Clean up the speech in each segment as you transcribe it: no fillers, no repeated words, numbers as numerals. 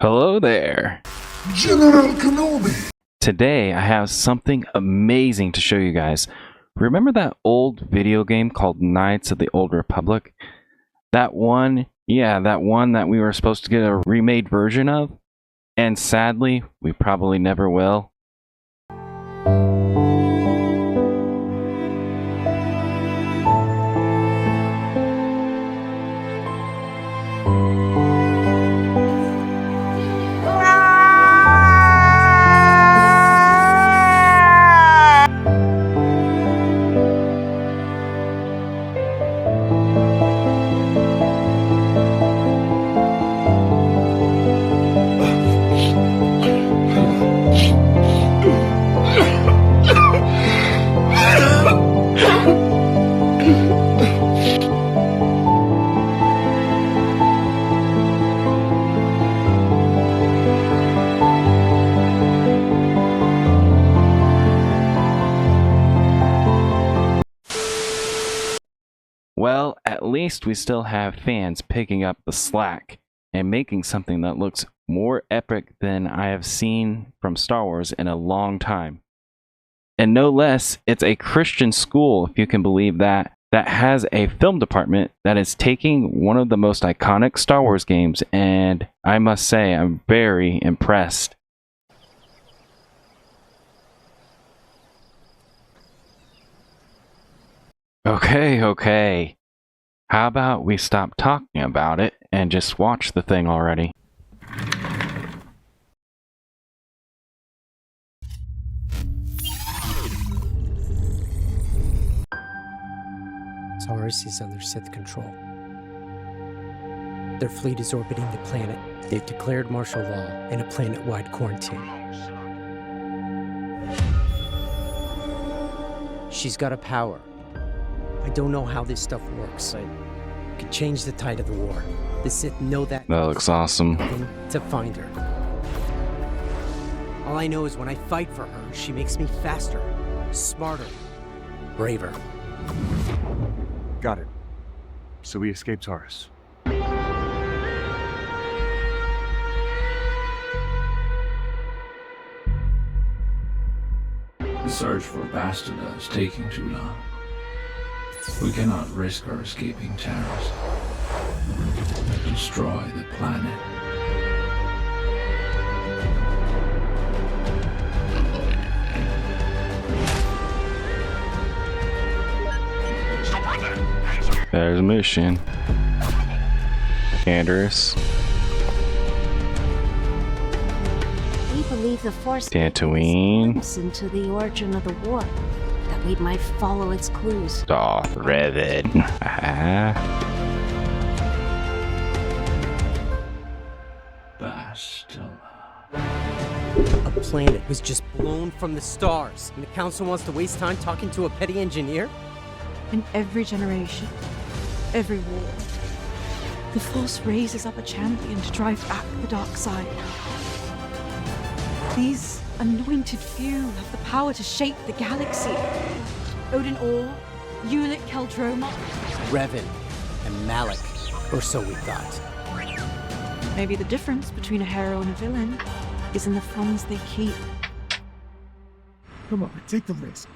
Hello there. General Kenobi! Today I have something amazing to show you guys. Remember that old video game called Knights of the Old Republic? That one? Yeah, that one that we were supposed to get a remade version of? And sadly, we probably never will. Well, at least we still have fans picking up the slack and making something that looks more epic than I have seen from Star Wars in a long time. And no less, it's a Christian school, if you can believe that, that has a film department that is taking one of the most iconic Star Wars games, and I must say I'm very impressed. Okay. How about we stop talking about it and just watch the thing already? Taurus is under Sith control. Their fleet is orbiting the planet. They've declared martial law and a planet-wide quarantine. She's got a power. I don't know how this stuff works. I could change the tide of the war. The Sith know that. That looks awesome. To find her. All I know is when I fight for her, she makes me faster, smarter, braver. Got it. So we escaped Taurus. The search for Bastila is taking too long. We cannot risk our escaping terrorists. Destroy the planet. There's a mission. Canderous. We believe the Force Tatooine. into the origin of the war, that we might follow its clues. Darth Revan. Bastila. A planet was just blown from the stars, and the Council wants to waste time talking to a petty engineer? In every generation, every war, the Force raises up a champion to drive back the dark side. These anointed few have the power to shape the galaxy. Odin Orr, Ulic Keldroma. Revan and Malik, or so we thought. Maybe the difference between a hero and a villain is in the funds they keep. Come on, take the risk.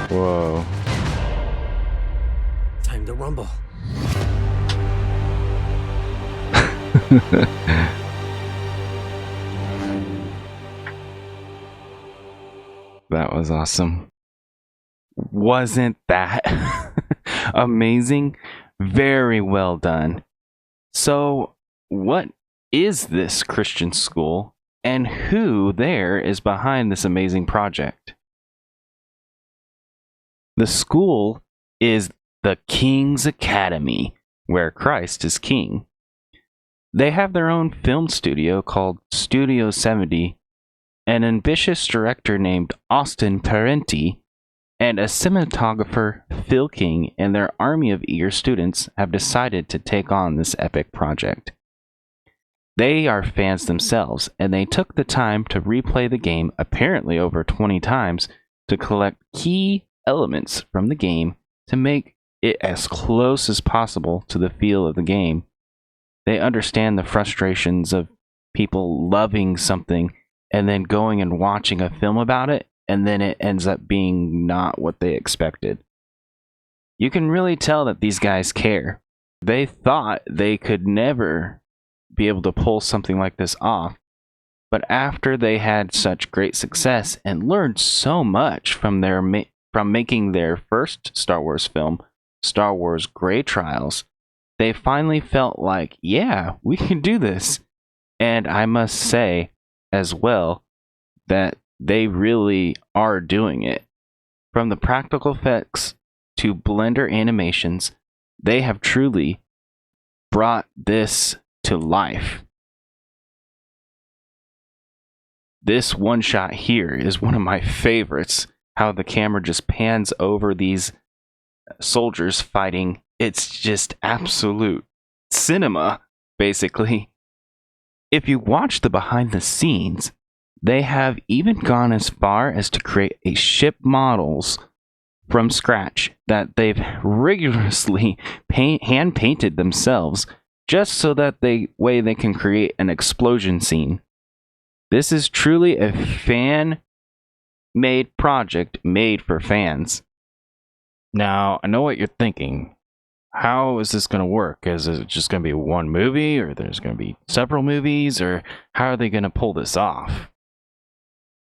Whoa. Time to rumble. That was awesome. Wasn't that amazing? Very well done. So, what is this Christian school, and who there is behind this amazing project? The school is the King's Academy, where Christ is king. They have their own film studio called Studio 70, an ambitious director named Austin Parenti, and a cinematographer, Phil King, and their army of eager students have decided to take on this epic project. They are fans themselves, and they took the time to replay the game apparently over 20 times to collect key elements from the game to make it as close as possible to the feel of the game. They understand the frustrations of people loving something and then going and watching a film about it, and then it ends up being not what they expected. You can really tell that these guys care. They thought they could never be able to pull something like this off, but after they had such great success and learned so much from making their first Star Wars film, Star Wars Grey Trials, they finally felt like, yeah, we can do this. And I must say as well that they really are doing it. From the practical effects to Blender animations, they have truly brought this to life. This one shot here is one of my favorites. How the camera just pans over these soldiers fighting. It's just absolute cinema, basically. If you watch the behind the scenes, they have even gone as far as to create a ship models from scratch that they've rigorously hand painted themselves just so that they can create an explosion scene. This is truly a fan-made project made for fans. Now, I know what you're thinking. How is this going to work? Is it just going to be one movie, or there's going to be several movies, or how are they going to pull this off?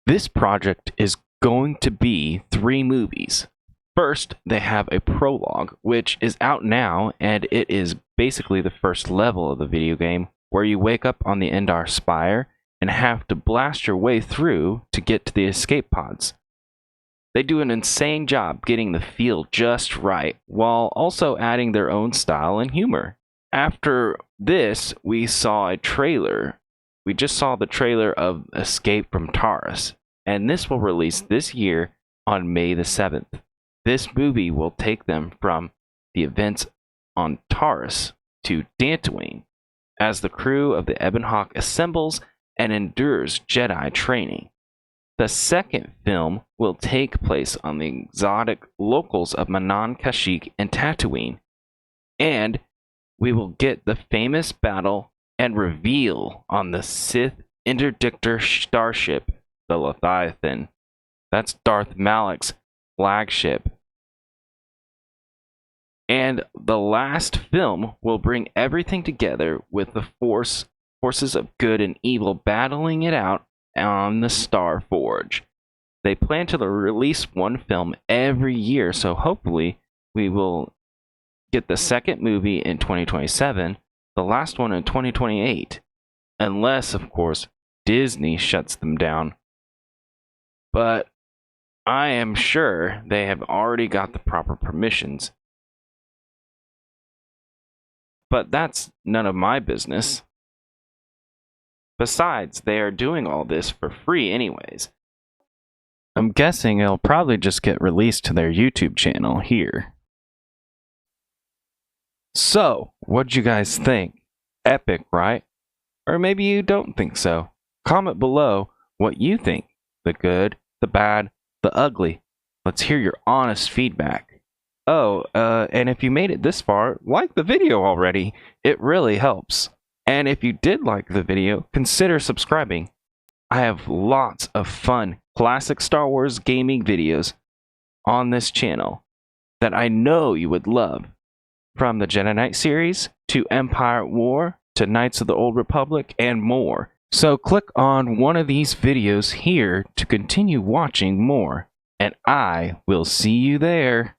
This project is going to be 3 movies. First, they have a prologue, which is out now, and it is basically the first level of the video game, where you wake up on the Endar Spire and have to blast your way through to get to the escape pods. They do an insane job getting the feel just right, while also adding their own style and humor. After this, we saw a trailer. We just saw the trailer of Escape from Taurus, and this will release this year on May the 7th. This movie will take them from the events on Taurus to Dantooine, as the crew of the Ebon Hawk assembles and endures Jedi training. The second film will take place on the exotic locals of Manan Kashyyyk and Tatooine, and we will get the famous battle and reveal on the Sith interdictor starship, the Leviathan. That's Darth Malak's flagship. And the last film will bring everything together with the forces of good and evil battling it out on the Star Forge. They plan to release one film every year, so hopefully we will get the second movie in 2027, the last one in 2028, unless, of course, Disney shuts them down. But I am sure they have already got the proper permissions. But that's none of my business. Besides, they are doing all this for free anyways. I'm guessing it'll probably just get released to their YouTube channel here. So, what'd you guys think? Epic, right? Or maybe you don't think so. Comment below what you think. The good, the bad, the ugly. Let's hear your honest feedback. Oh, and if you made it this far, like the video already. It really helps. And if you did like the video, consider subscribing. I have lots of fun classic Star Wars gaming videos on this channel that I know you would love. From the Jedi Knight series, to Empire at War, to Knights of the Old Republic, and more. So click on one of these videos here to continue watching more. And I will see you there.